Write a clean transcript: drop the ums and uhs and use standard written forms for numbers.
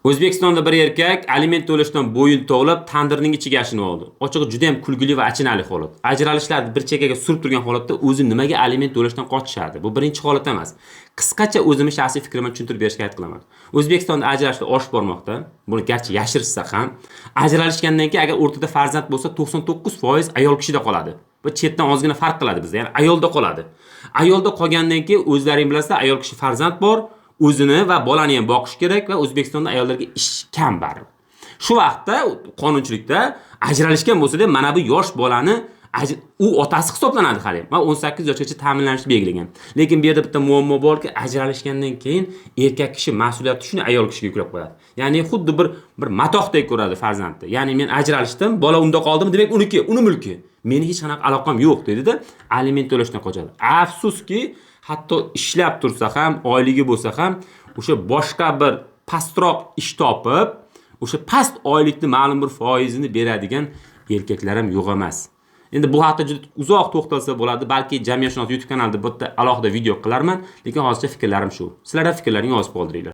O'zbekistonda bir erkak aliment to'lashdan bo'yin tovlab, tandirning ichiga yashinib oldi. Ochig'i juda ham kulgili va achinarli holat. Ajralishlarni bir chekkaga surib turgan holatda o'zi nimaga aliment to'lashdan qochishadi? Bu birinchi holat emas. Qisqacha o'zimning shaxsiy fikrimni tushuntirib berishga harakat qilaman. O'zbekistonda ajralishlar oshib bormoqda. Buni garchi yashirsa ham, ajralishgandan keyin agar o'rtada farzand bo'lsa, 99% ayol kishida qoladi. Va chetdan ozgina farq qiladi bizda, ya'ni ayolda qoladi. Ayolda qolgandan keyin o'zlaring bilasizlar, ayol kishi farzand bor, o'zini va bolani ham boqish kerak va O'zbekistonda ayollarga ish kam baribir. Shu vaqtda qonunchilikda ajralishgan bo'lsa-da, mana bu yosh bolani u otasi hisoblanadi hali. Va 18 yoshgacha ta'minlanishi belgilangan. Lekin bu yerda bitta muammo borki, ajralishgandan keyin erkak kishi mas'uliyatni shuni ayol kishiga yuklab qo'yadi. Ya'ni xuddi bir matoqdek ko'radi farzandni. Ya'ni men ajralishdim, bola unda qoldimi, demak uniki, uni mulki. Meni hech qanaqa aloqam yo'q dedi-da, aliment to'lashdan qochadi. Afsuski, hatto ishlab tursa ham, oyligi bo'lsa ham, o'sha boshqa bir pastroq ish topib, o'sha past oylikni ma'lum bir foizini beradigan erkaklar ham yo'q emas. Endi bu haqda juda uzoq to'xtalsa bo'ladi, balki Jamiyatshunos YouTube kanalida bitta alohida video qilarman, lekin hozircha fikrlarim shu. Sizlarning fikrlaringizni yozib qoldiringlar.